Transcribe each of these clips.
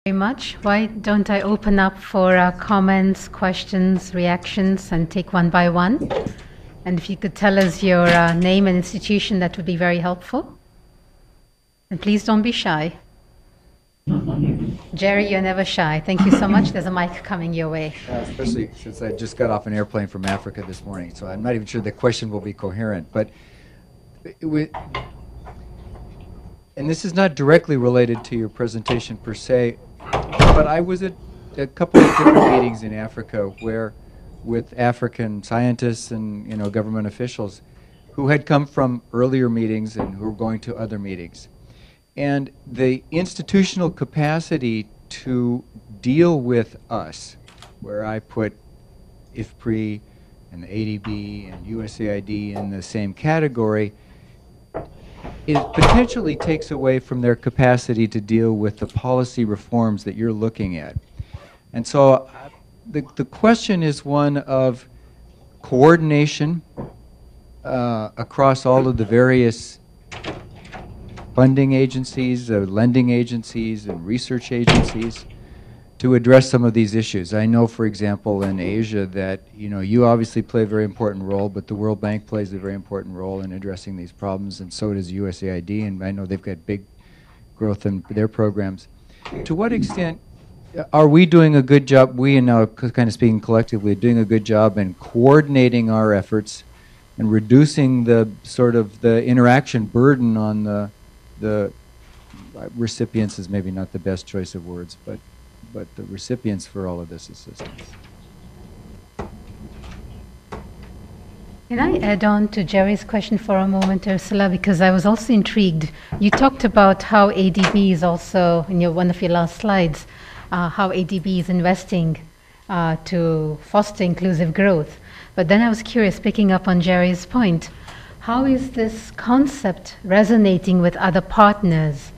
Very much. Why don't I open up for comments, questions, reactions, and take one by one? And if you could tell us your name and institution, that would be very helpful. And please don't be shy. Jerry, you're never shy. Thank you so much. There's a mic coming your way. Especially since I just got off an airplane from Africa this morning, so I'm not even sure the question will be coherent. But and this is not directly related to your presentation per se, but I was at a couple of different meetings in Africa where, with African scientists and government officials who had come from earlier meetings and who were going to other meetings. And the institutional capacity to deal with us, where I put IFPRI and the ADB and USAID in the same category, it potentially takes away from their capacity to deal with the policy reforms that you're looking at. And so the question is one of coordination across all of the various funding agencies, lending agencies, and research agencies to address some of these issues. I know, for example, in Asia that you obviously play a very important role, but the World Bank plays a very important role in addressing these problems, and so does USAID, and I know they've got big growth in their programs. To what extent are we doing a good job, we and now kind of speaking collectively, doing a good job in coordinating our efforts and reducing the sort of the interaction burden on the recipients is maybe not the best choice of words, but the recipients for all of this assistance. Can I add on to Jerry's question for a moment, Ursula, because I was also intrigued. You talked about how ADB is also, in one of your last slides, how ADB is investing to foster inclusive growth. But then I was curious, picking up on Jerry's point, how is this concept resonating with other partners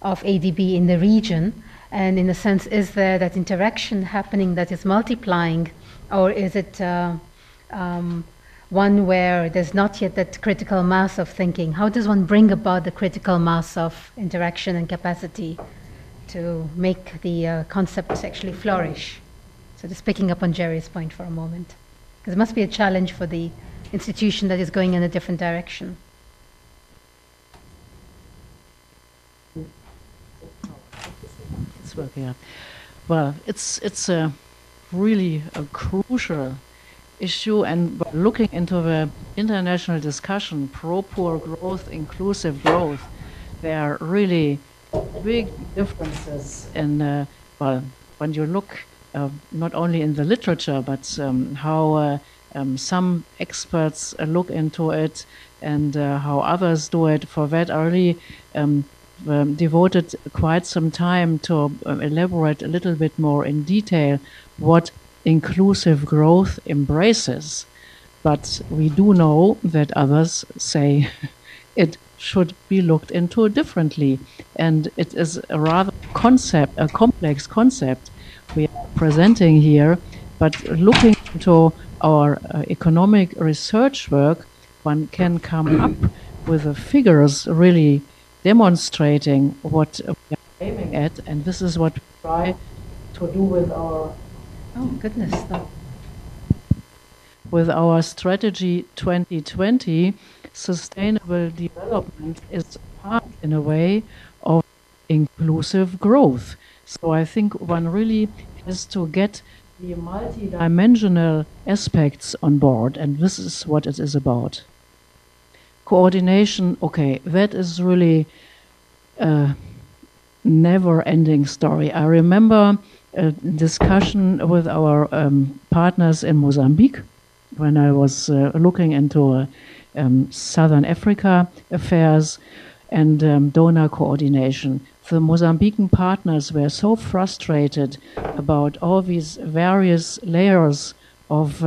of ADB in the region? And in a sense, is there that interaction happening that is multiplying, or is it one where there's not yet that critical mass of thinking? How does one bring about the critical mass of interaction and capacity to make the concepts actually flourish? So just picking up on Jerry's point for a moment, because it must be a challenge for the institution that is going in a different direction. It's working out. Well, it's really a crucial issue, and looking into the international discussion, pro-poor growth, inclusive growth, there are really big differences in, well, when you look not only in the literature, but how some experts look into it and how others do it. For that, I really devoted quite some time to elaborate a little bit more in detail what inclusive growth embraces. But we do know that others say it should be looked into differently, and it is a rather a complex concept we are presenting here. But looking into our economic research work, one can come up with the figures really demonstrating what we are aiming at, and this is what we try to do with our with our strategy 2020. Sustainable development is part, in a way, of inclusive growth. So I think one really has to get the multi-dimensional aspects on board, and this is what it is about. Coordination, okay, that is really a never-ending story. I remember a discussion with our partners in Mozambique when I was looking into Southern Africa affairs and donor coordination. The Mozambican partners were so frustrated about all these various layers of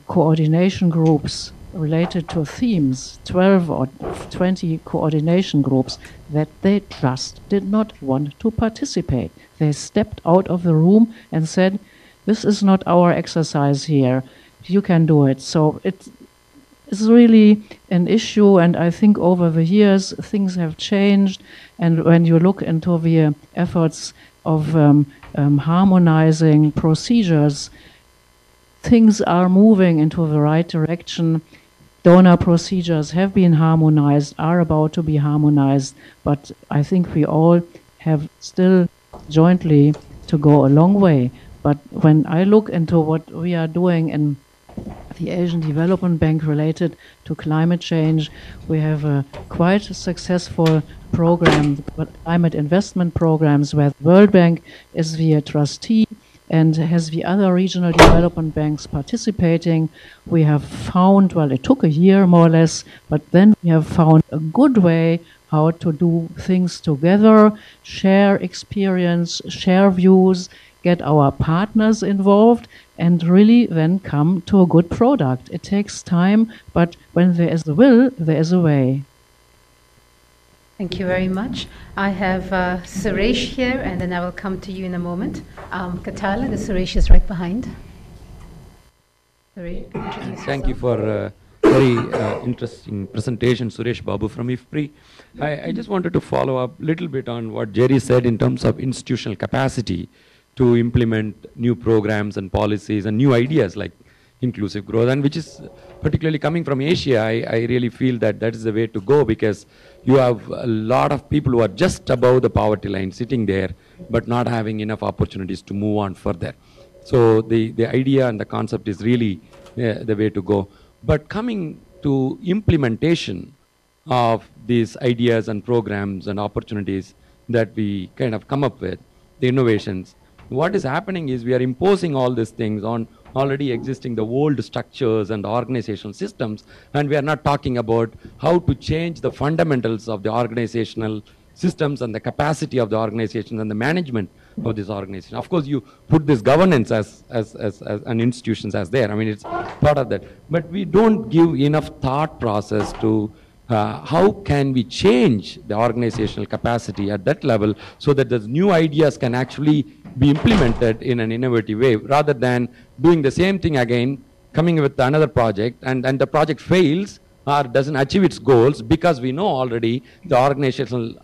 coordination groups related to themes, 12 or 20 coordination groups, that they just did not want to participate. They stepped out of the room and said, this is not our exercise here, you can do it. So it is really an issue, and I think over the years things have changed, and when you look into the efforts of harmonizing procedures. Things are moving into the right direction. Donor procedures have been harmonized, are about to be harmonized, but I think we all have still jointly to go a long way. But when I look into what we are doing in the Asian Development Bank related to climate change, we have a quite successful program, climate investment programs, where the World Bank is the trustee and has the other regional development banks participating. We have found, well, it took a year more or less, but then we have found a good way how to do things together, share experience, share views, get our partners involved, and really then come to a good product. It takes time, but when there is a will, there is a way. Thank you very much. I have Suresh here, and then I will come to you in a moment. Katala, the Suresh is right behind. Suresh, introduce Thank you yourself. for a very interesting presentation, Suresh Babu from IFPRI. I just wanted to follow up a little bit on what Jerry said in terms of institutional capacity to implement new programs and policies and new ideas like inclusive growth, and which is particularly coming from Asia. I really feel that that is the way to go, because you have a lot of people who are just above the poverty line sitting there, but not having enough opportunities to move on further. So the idea and the concept is really the way to go. But coming to implementation of these ideas and programs and opportunities that we kind of come up with, the innovations, what is happening is we are imposing all these things on already existing the old structures and organizational systems, and we are not talking about how to change the fundamentals of the organizational systems and the capacity of the organization and the management of this organization. Of course, you put this governance as an institutions as there. I mean, it's part of that. But we don't give enough thought process to how can we change the organizational capacity at that level so that the new ideas can actually be implemented in an innovative way, rather than doing the same thing again, coming with another project, and the project fails or doesn't achieve its goals because we know already the organizational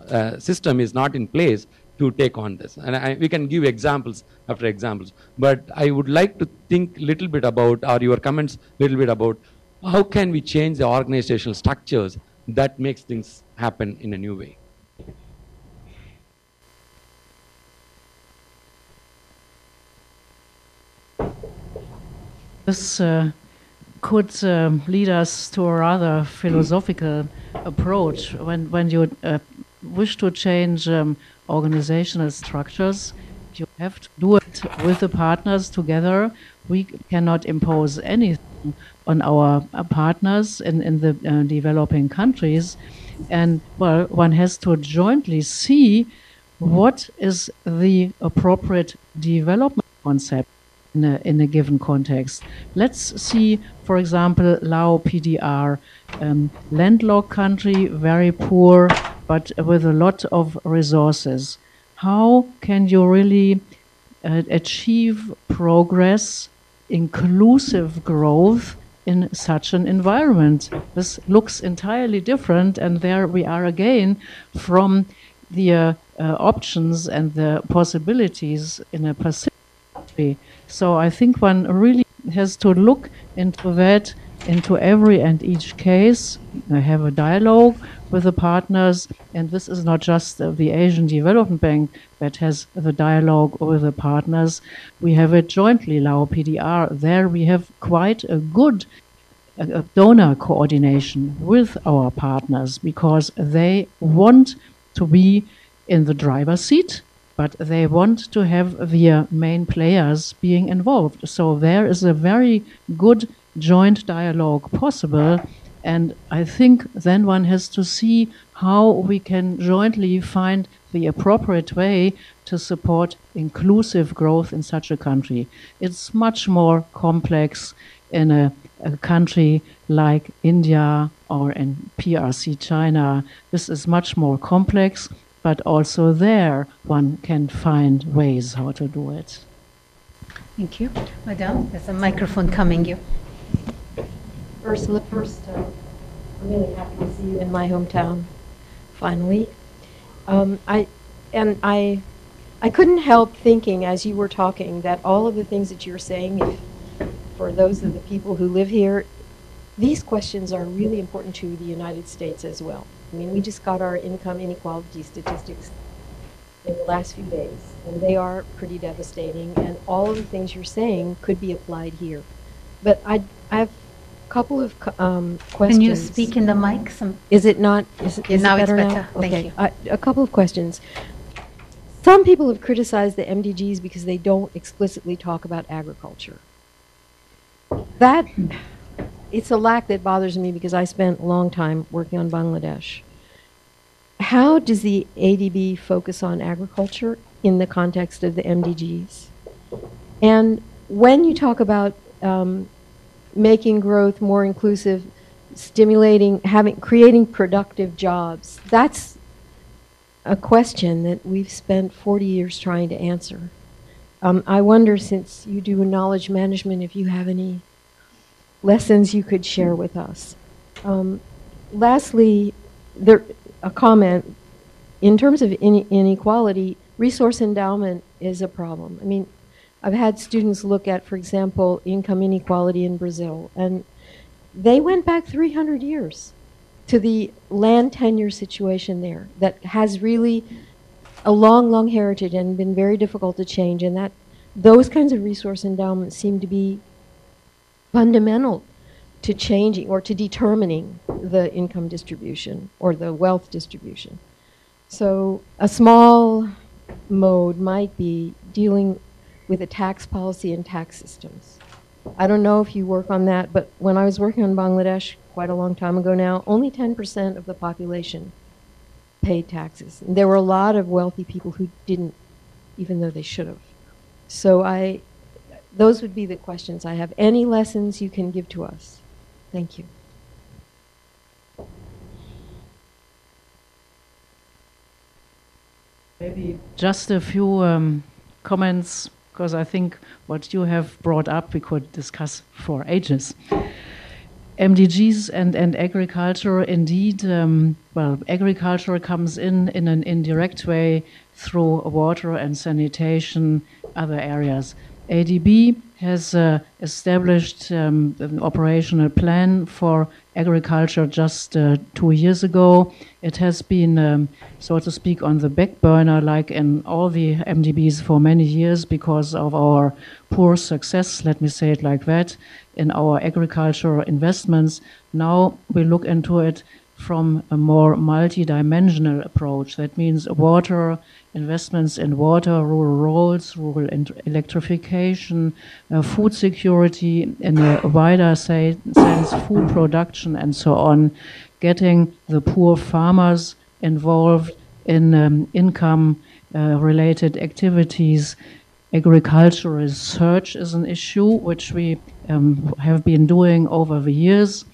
system is not in place to take on this. And we can give examples after examples. But I would like to think a little bit about, or your comments a little bit about, how can we change the organizational structures that makes things happen in a new way. This could lead us to a rather philosophical approach. When you wish to change organizational structures, you have to do it with the partners together. We cannot impose anything on our partners in the developing countries. And, well, one has to jointly see what is the appropriate development concept in a given context. Let's see, for example, Lao PDR, landlocked country, very poor, but with a lot of resources. How can you really achieve progress, inclusive growth in such an environment? This looks entirely different, and there we are again from the options and the possibilities in a Pacific country. So I think one really has to look into that, into every and each case, have a dialogue with the partners. And this is not just the Asian Development Bank that has the dialogue with the partners. We have it jointly, Lao PDR. There we have quite a good donor coordination with our partners, because they want to be in the driver's seat, but they want to have the main players being involved. So there is a very good joint dialogue possible. And I think then one has to see how we can jointly find the appropriate way to support inclusive growth in such a country. It's much more complex in a country like India or in PRC China. This is much more complex, but also there one can find ways how to do it. Thank you. Madame, there's a microphone coming you. Ursula, first, I'm really happy to see you in my hometown, finally. I I couldn't help thinking as you were talking that all of the things that you're saying, for those of the people who live here, these questions are really important to the United States as well. I mean, we just got our income inequality statistics in the last few days, and they are pretty devastating, and all of the things you're saying could be applied here. But I have a couple of questions. Can you speak in the mic? Is it not? Is it Now it's better better. now? Thank Okay. you. A couple of questions. Some people have criticized the MDGs because they don't explicitly talk about agriculture. It's a lack that bothers me because I spent a long time working on Bangladesh. How does the ADB focus on agriculture in the context of the MDGs? And when you talk about making growth more inclusive, stimulating, creating productive jobs, that's a question that we've spent 40 years trying to answer. I wonder, since you do knowledge management, if you have any lessons you could share with us. Lastly, a comment. In terms of inequality, resource endowment is a problem. I mean, I've had students look at, for example, income inequality in Brazil, and they went back 300 years to the land tenure situation there that has really a long, long heritage and been very difficult to change, and that those kinds of resource endowments seem to be fundamental to changing or to determining the income distribution or the wealth distribution. So a small mode might be dealing with a tax policy and tax systems. I don't know if you work on that, but when I was working on Bangladesh quite a long time ago now, only 10% of the population paid taxes. And there were a lot of wealthy people who didn't, even though they should have. So those would be the questions I have. Any lessons you can give to us? Thank you. Maybe just a few comments, because I think what you have brought up we could discuss for ages. MDGs and agriculture, indeed, well, agriculture comes in an indirect way through water and sanitation, other areas. ADB has established an operational plan for agriculture just 2 years ago. It has been, so to speak, on the back burner, like in all the MDBs for many years because of our poor success, let me say it like that, in our agricultural investments. Now we look into it from a more multi-dimensional approach. That means water, investments in water, rural roads, rural electrification, food security in a wider sense, food production and so on, getting the poor farmers involved in income-related activities. Agricultural research is an issue which we have been doing over the years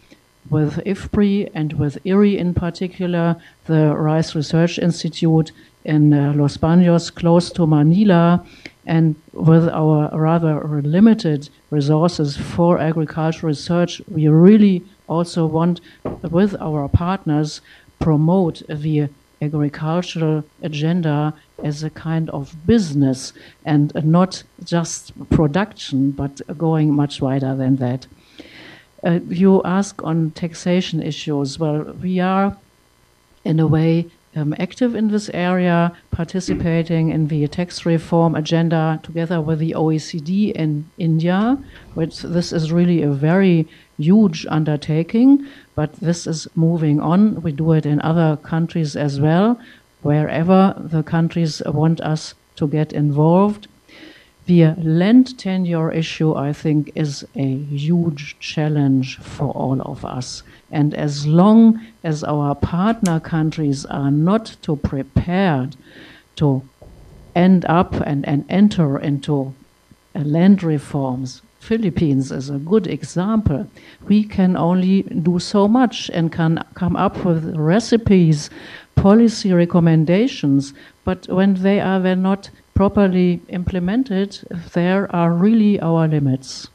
with IFPRI and with IRI in particular, the Rice Research Institute in Los Baños, close to Manila, and with our rather limited resources for agricultural research, we really also want, with our partners, promote the agricultural agenda as a kind of business and not just production, but going much wider than that. You ask on taxation issues. Well, we are, in a way, active in this area, participating in the tax reform agenda together with the OECD in India, which this is really a very huge undertaking, but this is moving on. We do it in other countries as well, wherever the countries want us to get involved. The land tenure issue, I think, is a huge challenge for all of us. And as long as our partner countries are not too prepared to end up and enter into land reforms, Philippines is a good example. We can only do so much and can come up with recipes, policy recommendations, but when they are then not properly implemented, there are really our limits.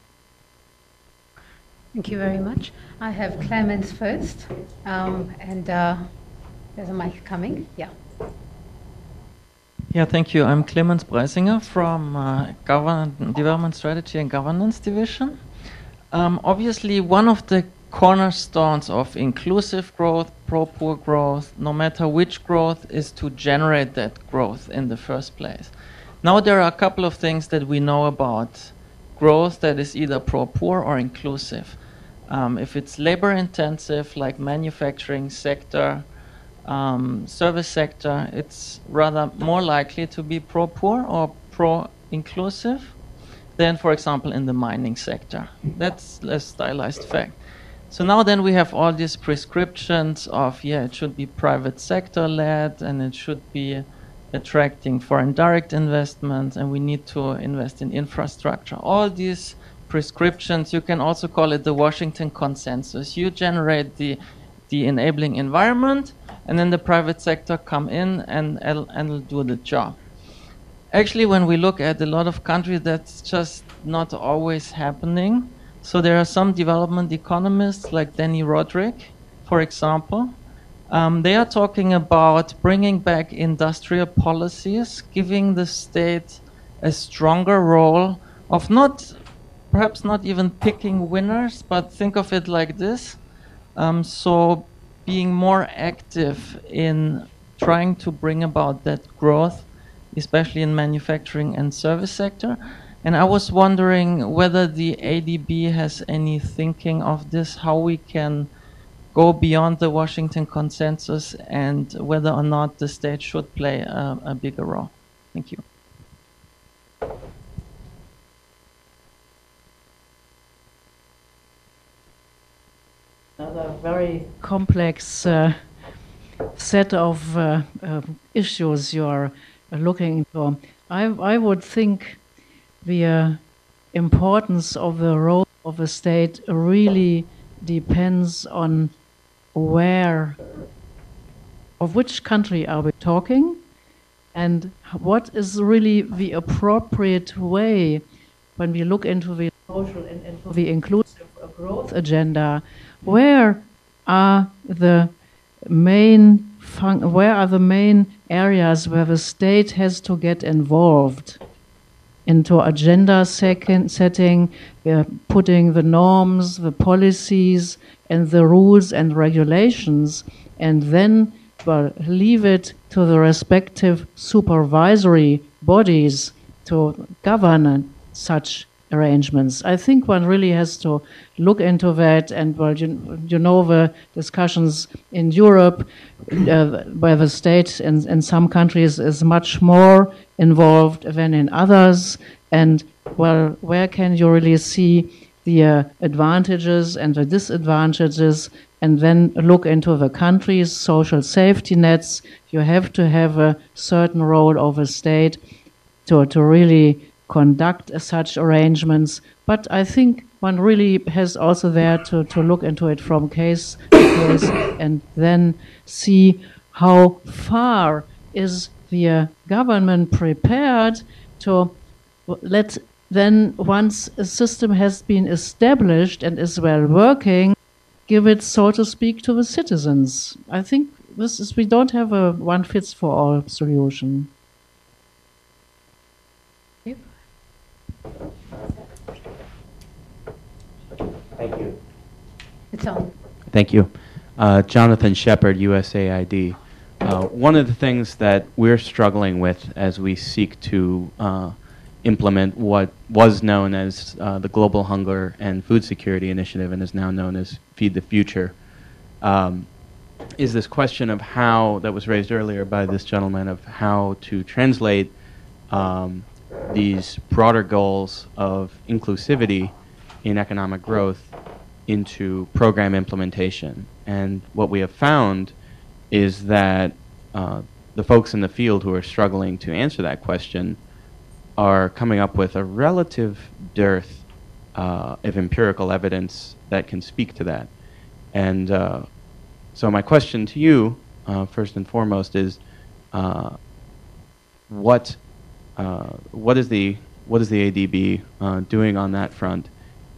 Thank you very much. I have Clemens first, and there's a mic coming. Yeah. Yeah, thank you. I'm Clemens Breisinger from Development Strategy and Governance Division. Obviously, one of the cornerstones of inclusive growth, pro-poor growth, no matter which growth, is to generate that growth in the first place. Now there are a couple of things that we know about growth that is either pro-poor or inclusive. If it's labor intensive, like manufacturing sector, service sector, it's rather more likely to be pro-poor or pro-inclusive than, for example, in the mining sector. That's a stylized fact. So now then we have all these prescriptions of, yeah, it should be private sector led and it should be attracting foreign direct investments and we need to invest in infrastructure. All these prescriptions, you can also call it the Washington Consensus. You generate the enabling environment and then the private sector come in and will do the job. Actually, when we look at a lot of countries, that's just not always happening. So there are some development economists like Danny Roderick, for example. They are talking about bringing back industrial policies, giving the state a stronger role of perhaps not even picking winners, but think of it like this. So being more active in trying to bring about that growth, especially in manufacturing and service sector. And I was wondering whether the ADB has any thinking of this, how we can go beyond the Washington Consensus and whether or not the state should play a bigger role. Thank you. Another very complex set of issues you're looking into. I would think the importance of the role of a state really depends on of which country are we talking, and what is really the appropriate way when we look into the social and into the inclusive growth agenda. Where are the main areas where the state has to get involved into agenda setting, putting the norms, the policies, and the rules and regulations, and then leave it to the respective supervisory bodies to govern such arrangements. I think one really has to look into that, and you know the discussions in Europe where the state in some countries is much more involved than in others, and where can you really see the advantages and the disadvantages, and then look into the country's social safety nets. You have to have a certain role of a state to really conduct such arrangements, but I think one really has also there to look into it from case to case and then see how far is the government prepared to then once a system has been established and is well working, give it, so to speak, to the citizens. I think we don't have a one-fits-for-all solution. Thank you. It's on. Thank you. Jonathan Shepard, USAID. One of the things that we're struggling with as we seek to implement what was known as the Global Hunger and Food Security Initiative and is now known as Feed the Future is this question of how, that was raised earlier by this gentleman, of how to translate these broader goals of inclusivity in economic growth into program implementation. And what we have found is that the folks in the field who are struggling to answer that question are coming up with a relative dearth of empirical evidence that can speak to that. And so my question to you, first and foremost, is what is the ADB doing on that front?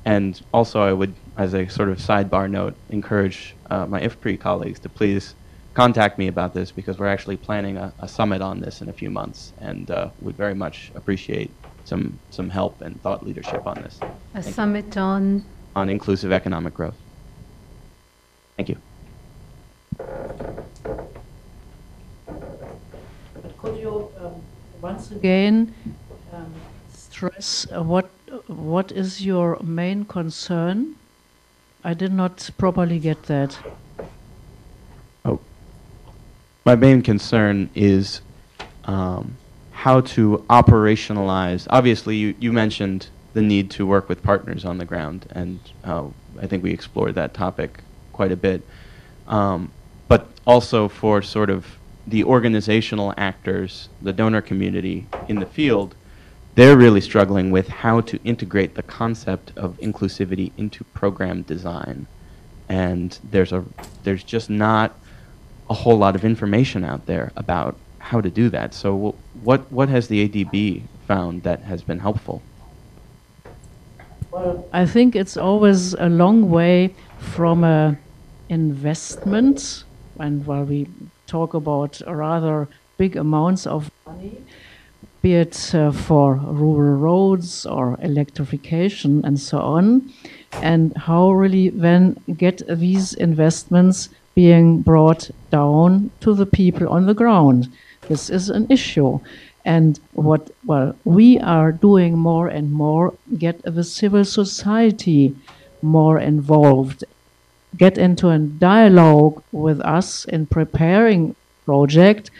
And also, I would, as a sort of sidebar note, encourage my IFPRI colleagues to please contact me about this, because we're actually planning a summit on this in a few months, and would very much appreciate some help and thought leadership on this. A summit on Inclusive economic growth. Thank you. Could you once again stress what is your main concern? I did not properly get that. Oh, my main concern is how to operationalize. Obviously, you mentioned the need to work with partners on the ground, and I think we explored that topic quite a bit. But also for sort of the organizational actors, the donor community in the field, they're really struggling with how to integrate the concept of inclusivity into program design. And there's just not a whole lot of information out there about how to do that. So what has the ADB found that has been helpful? Well, I think it's always a long way from a investment, and while we talk about rather big amounts of money, be it for rural roads or electrification and so on, and how really then get these investments being brought down to the people on the ground. This is an issue. And what we are doing more and more, get the civil society more involved, get into a dialogue with us in preparing project,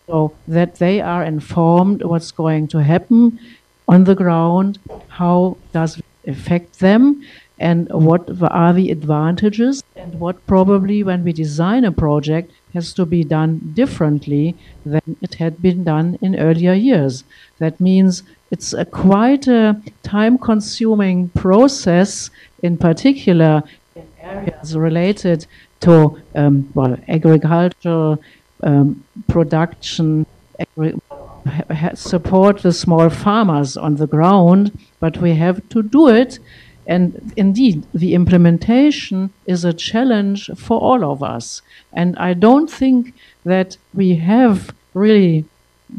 so that they are informed what's going to happen on the ground, how does it affect them, and what are the advantages, and what probably when we design a project has to be done differently than it had been done in earlier years. That means it's quite a time-consuming process, in particular in areas related to agriculture, production, support the small farmers on the ground, but we have to do it. And indeed, the implementation is a challenge for all of us. And I don't think that we have really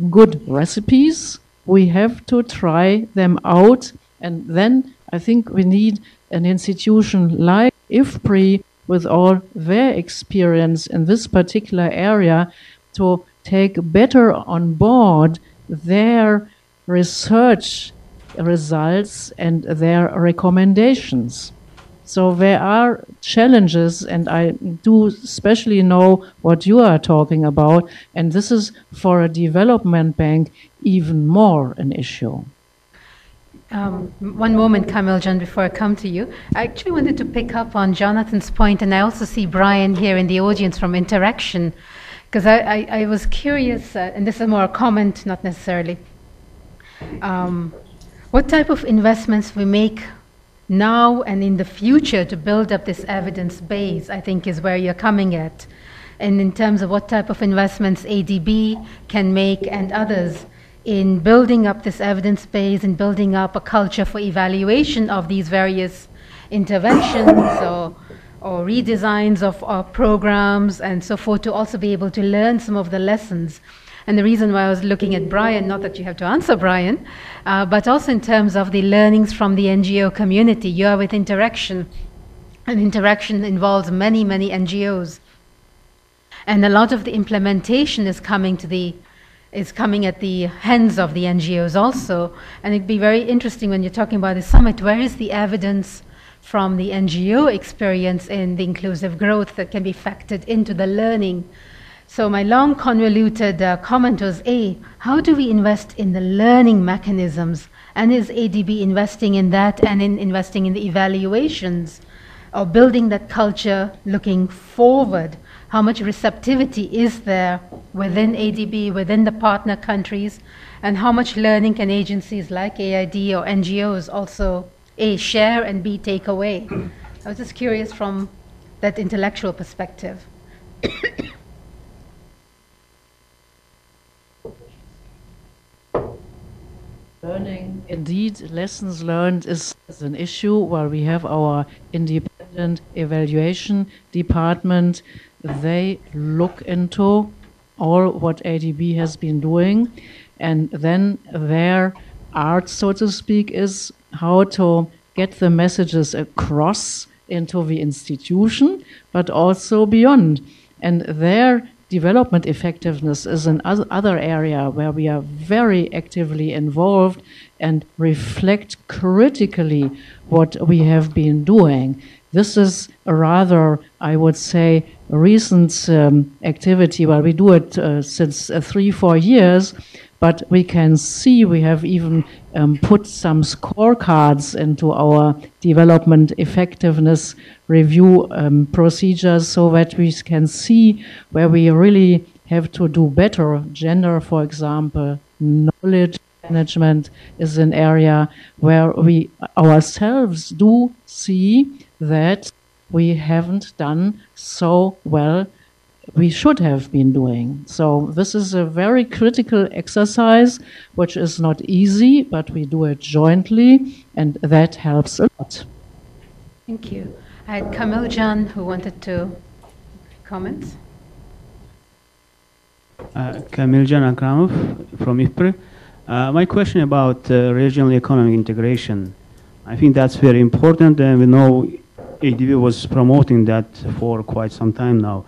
good recipes. We have to try them out. And then I think we need an institution like IFPRI, with all their experience in this particular area, to take better on board their research results and their recommendations. So there are challenges, and I do especially know what you are talking about, and this is for a development bank even more an issue. One moment, Kamil Jan, before I come to you. I actually wanted to pick up on Jonathan's point, and I also see Brian here in the audience from Interaction, because I was curious, and this is more a comment, not necessarily, what type of investments we make now and in the future to build up this evidence base, I think is where you're coming at. And in terms of what type of investments ADB can make and others in building up this evidence base and building up a culture for evaluation of these various interventions or redesigns of our programs and so forth, to also be able to learn some of the lessons. And the reason why I was looking at Brian, not that you have to answer Brian, but also in terms of the learnings from the NGO community. You are with Interaction, and Interaction involves many, many NGOs. And a lot of the implementation is coming at the hands of the NGOs also. And it'd be very interesting when you're talking about the summit, where is the evidence from the NGO experience in the inclusive growth that can be factored into the learning? So my long convoluted comment was, how do we invest in the learning mechanisms? And is ADB investing in that and in investing in the evaluations, or building that culture looking forward? How much receptivity is there within ADB, within the partner countries, and how much learning can agencies like AID or NGOs also A, share, and B, take away? I was just curious from that intellectual perspective. Learning, indeed, lessons learned is an issue, while we have our independent evaluation department they look into all what ADB has been doing, and then their art, so to speak, is how to get the messages across into the institution, but also beyond. And their development effectiveness is another area where we are very actively involved and reflect critically what we have been doing. This is a rather, I would say, recent activity. Well, we do it since 3-4 years, but we can see we have even put some scorecards into our development effectiveness review procedures so that we can see where we really have to do better. Gender, for example, knowledge management is an area where we ourselves do see that we haven't done so well we should have been doing. So this is a very critical exercise, which is not easy, but we do it jointly, and that helps a lot. Thank you. I had Kamil Jan who wanted to comment. Kamil Jan Akramov from IFPRI. My question about regional economic integration. I think that's very important, and we know ADB was promoting that for quite some time now.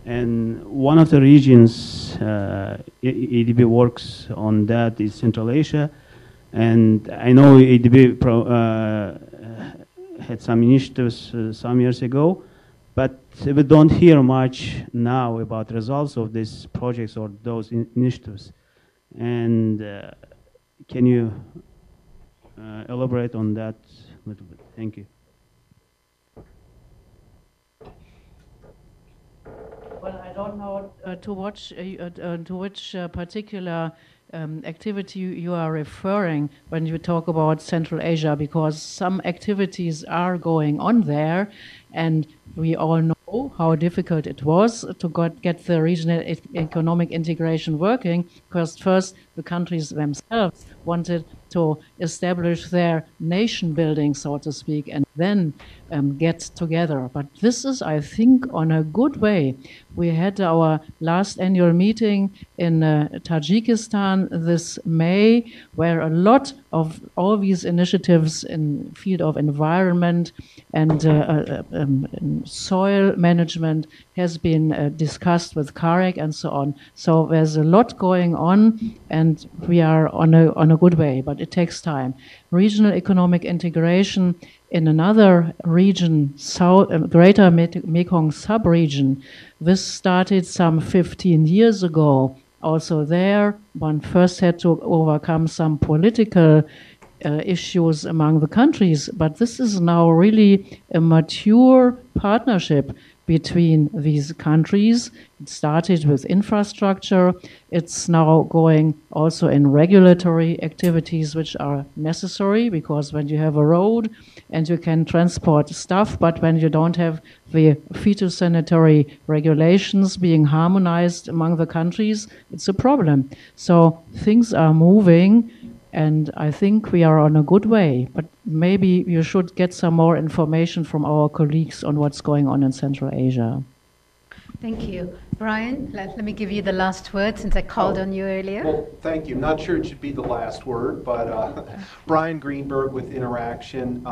And one of the regions ADB works on that is Central Asia. And I know ADB had some initiatives some years ago, but we don't hear much now about results of these projects or those initiatives. And can you elaborate on that a little bit? Thank you. Well, I don't know to which particular activity you are referring when you talk about Central Asia, because some activities are going on there, and we all know how difficult it was to get the regional economic integration working, because first the countries themselves wanted to establish their nation building, so to speak, and then get together. But this is, I think, on a good way. We had our last annual meeting in Tajikistan this May, where a lot of all these initiatives in field of environment and soil management has been discussed with CAREC and so on. So there's a lot going on, and we are on a good way, but it takes time. Regional economic integration in another region, Greater Mekong subregion, this started some 15 years ago. Also there, one first had to overcome some political issues among the countries, but this is now really a mature partnership between these countries. It started with infrastructure. It's now going also in regulatory activities which are necessary, because when you have a road and you can transport stuff, but when you don't have the phytosanitary regulations being harmonized among the countries, it's a problem. So things are moving, and I think we are on a good way. But maybe you should get some more information from our colleagues on what's going on in Central Asia. Thank you. Brian, let me give you the last word since I called on you earlier. Well, thank you. Not sure it should be the last word, but Brian Greenberg with Interaction.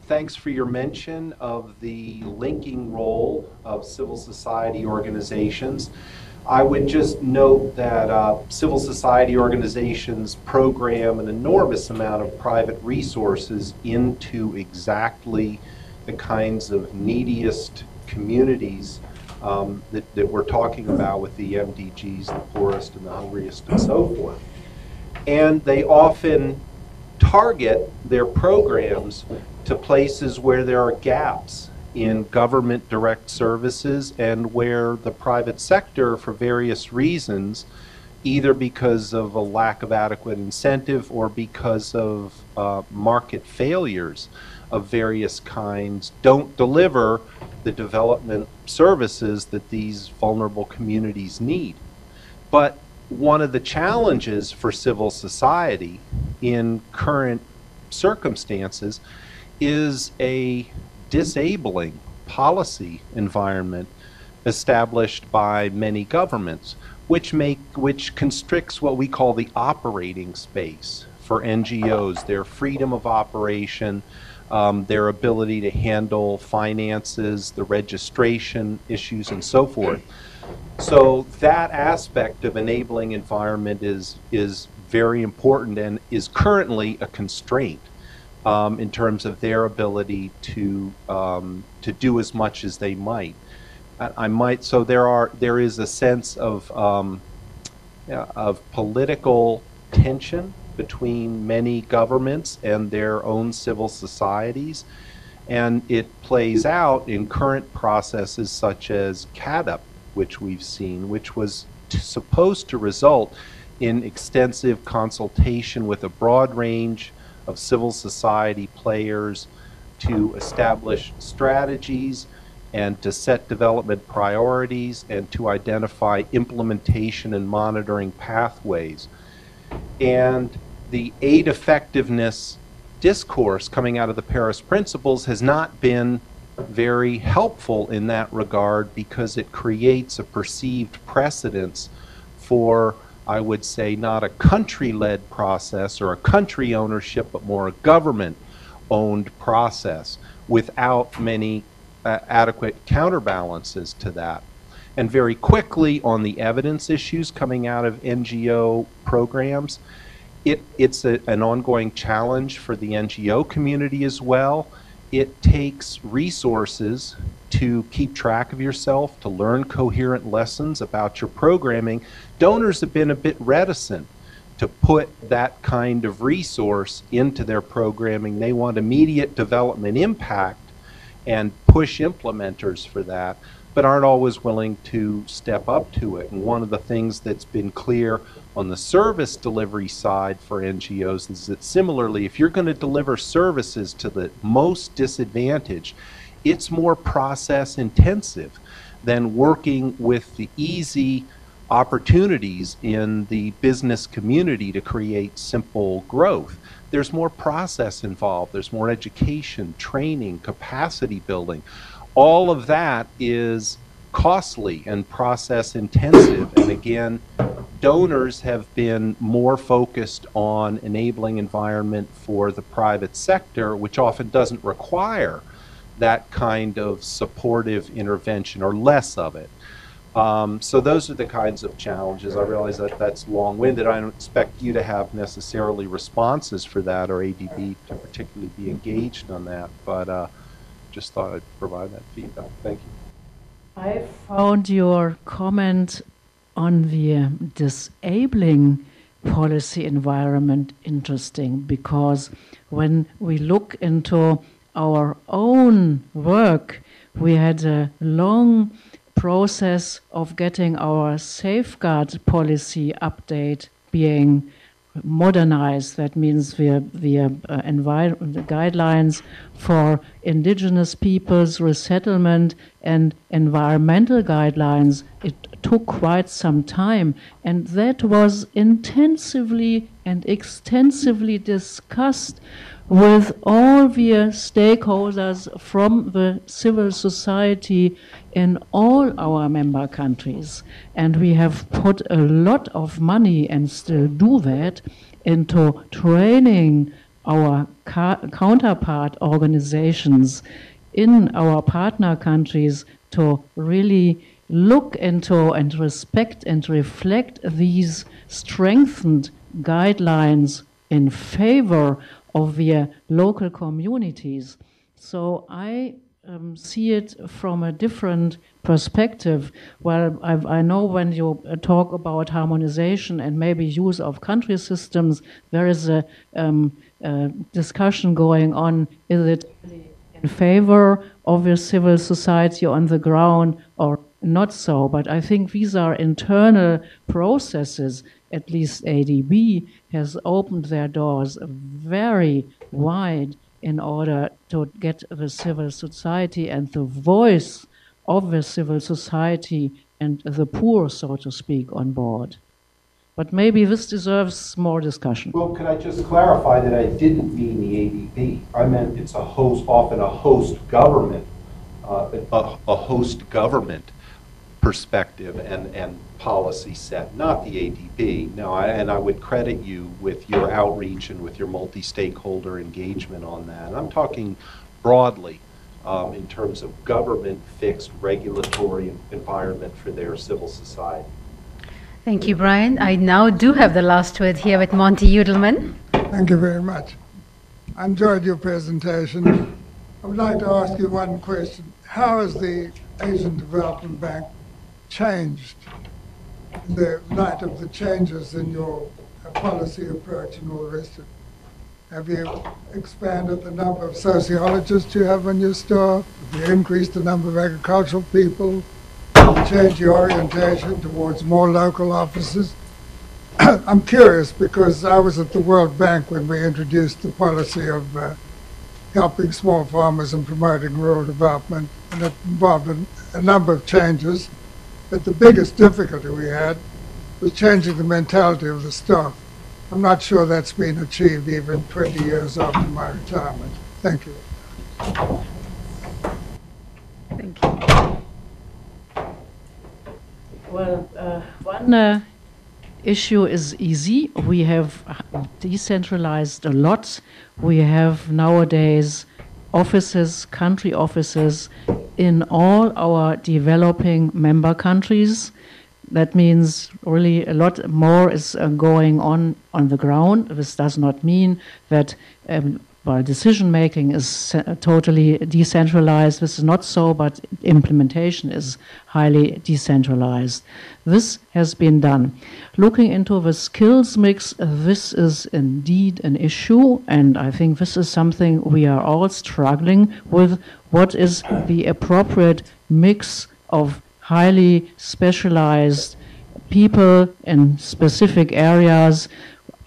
Thanks for your mention of the linking role of civil society organizations. I would just note that civil society organizations program an enormous amount of private resources into exactly the kinds of neediest communities that we're talking about with the MDGs, the poorest and the hungriest and so forth. And they often target their programs to places where there are gaps in government direct services and where the private sector, for various reasons, either because of a lack of adequate incentive or because of market failures of various kinds, don't deliver the development services that these vulnerable communities need. But one of the challenges for civil society in current circumstances is a disabling policy environment established by many governments, which constricts what we call the operating space for NGOs, their freedom of operation, their ability to handle finances, the registration issues, and so forth. So that aspect of enabling environment is very important and is currently a constraint in terms of their ability to do as much as they might. So there is a sense of political tension between many governments and their own civil societies, and it plays out in current processes such as CADUP, which we've seen, which was supposed to result in extensive consultation with a broad range of civil society players to establish strategies and to set development priorities and to identify implementation and monitoring pathways. And the aid effectiveness discourse coming out of the Paris Principles has not been very helpful in that regard, because it creates a perceived precedence for, I would say, not a country-led process or a country ownership, but more a government-owned process without many adequate counterbalances to that. And very quickly, on the evidence issues coming out of NGO programs, it's an ongoing challenge for the NGO community as well. It takes resources to keep track of yourself, to learn coherent lessons about your programming. Donors have been a bit reticent to put that kind of resource into their programming. They want immediate development impact and push implementers for that, but aren't always willing to step up to it. And one of the things that's been clear on the service delivery side for NGOs is that similarly, if you're going to deliver services to the most disadvantaged, it's more process intensive than working with the easy opportunities in the business community to create simple growth. There's more process involved. There's more education, training, capacity building. All of that is costly and process intensive. And again, donors have been more focused on enabling environment for the private sector, which often doesn't require that kind of supportive intervention, or less of it. So those are the kinds of challenges. I realize that that's long-winded. I don't expect you to have necessarily responses for that, or ADB to particularly be engaged on that, but just thought I'd provide that feedback. Thank you. I found your comment on the disabling policy environment interesting, because when we look into our own work, we had a long process of getting our safeguard policy update being modernized. That means the guidelines for indigenous peoples, resettlement, and environmental guidelines. It took quite some time, and that was intensively and extensively discussed with all the stakeholders from the civil society in all our member countries. And we have put a lot of money, and still do that, into training our counterpart organizations in our partner countries to really look into and respect and reflect these strengthened guidelines in favor of the local communities. So I see it from a different perspective. Well, I know when you talk about harmonization and maybe use of country systems, there is a discussion going on. Is it in favor of a civil society on the ground or not so? But I think these are internal processes. At least ADB has opened their doors very wide in order to get the civil society and the voice of the civil society and the poor, so to speak, on board. But maybe this deserves more discussion. Well, could I just clarify that I didn't mean the ADB. I meant it's a host, often a host government, a host government perspective and policy set, not the ADB. No, and I would credit you with your outreach and with your multi-stakeholder engagement on that. I'm talking broadly in terms of government-fixed regulatory environment for their civil society. Thank you, Brian. I now do have the last word here with Monty Udelman. Thank you very much. I enjoyed your presentation. I would like to ask you one question. How has the Asian Development Bank changed in the light of the changes in your policy approach and all the rest of it? Have you expanded the number of sociologists you have on your staff? Have you increased the number of agricultural people? Have you changed your orientation towards more local offices? I'm curious because I was at the World Bank when we introduced the policy of helping small farmers and promoting rural development, and it involved a number of changes. But the biggest difficulty we had was changing the mentality of the staff. I'm not sure that's been achieved even 20 years after my retirement. Thank you. Thank you. Well, one issue is easy. We have decentralized a lot. We have nowadays offices, country offices in all our developing member countries. That means really a lot more is going on the ground. This does not mean that decision making is totally decentralized. This is not so, but implementation is highly decentralized. This has been done. Looking into the skills mix, this is indeed an issue, and I think this is something we are all struggling with. What is the appropriate mix of highly specialized people in specific areas?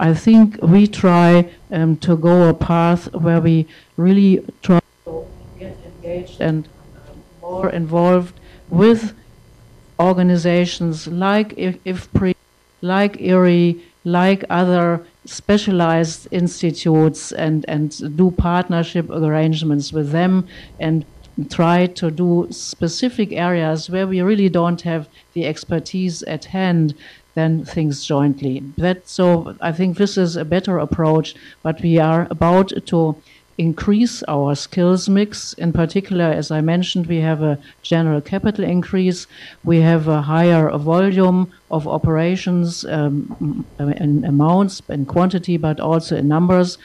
I think we try to go a path where we really try to get engaged and more involved with organizations like IFPRI, like IFPRI, like other specialized institutes, and do partnership arrangements with them and try to do specific areas where we really don't have the expertise at hand, then things jointly. So I think this is a better approach, but we are about to increase our skills mix. In particular, as I mentioned, we have a general capital increase. We have a higher volume of operations in amounts and quantity, but also in numbers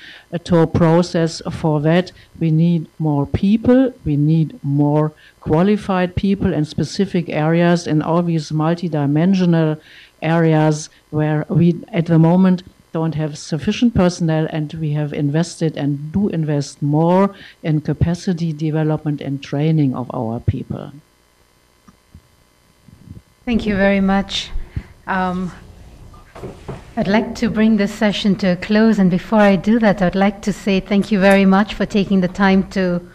to process. For that, we need more people. We need more qualified people in specific areas, in all these multidimensional areas where we, at the moment, don't have sufficient personnel, and we have invested and do invest more in capacity development and training of our people. Thank you very much. I'd like to bring this session to a close, and before I do that, I'd like to say thank you very much for taking the time to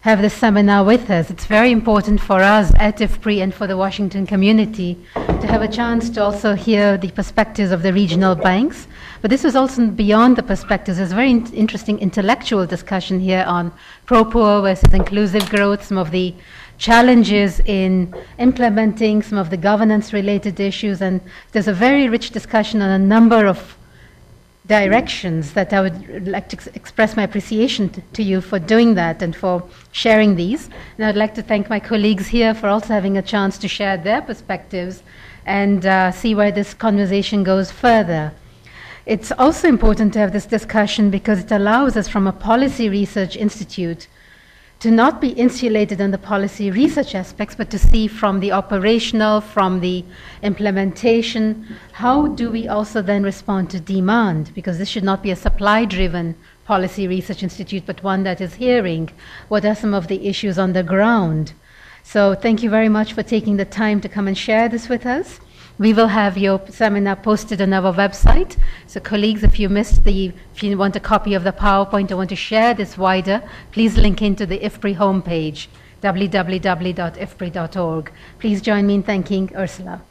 have this seminar with us. It's very important for us at IFPRI and for the Washington community to have a chance to also hear the perspectives of the regional banks. But this is also beyond the perspectives. There's a very interesting intellectual discussion here on pro-poor versus inclusive growth, some of the challenges in implementing some of the governance-related issues, and there's a very rich discussion on a number of directions that I would like to express my appreciation to you for doing that and for sharing these. And I'd like to thank my colleagues here for also having a chance to share their perspectives and see where this conversation goes further. It's also important to have this discussion because it allows us from a policy research institute to not be insulated in the policy research aspects, but to see from the operational, from the implementation, how do we also then respond to demand? Because this should not be a supply-driven policy research institute, but one that is hearing what are some of the issues on the ground. So thank you very much for taking the time to come and share this with us. We will have your seminar posted on our website. So colleagues, if you want a copy of the PowerPoint or want to share this wider, please link into the IFPRI homepage, www.ifpri.org. Please join me in thanking Ursula.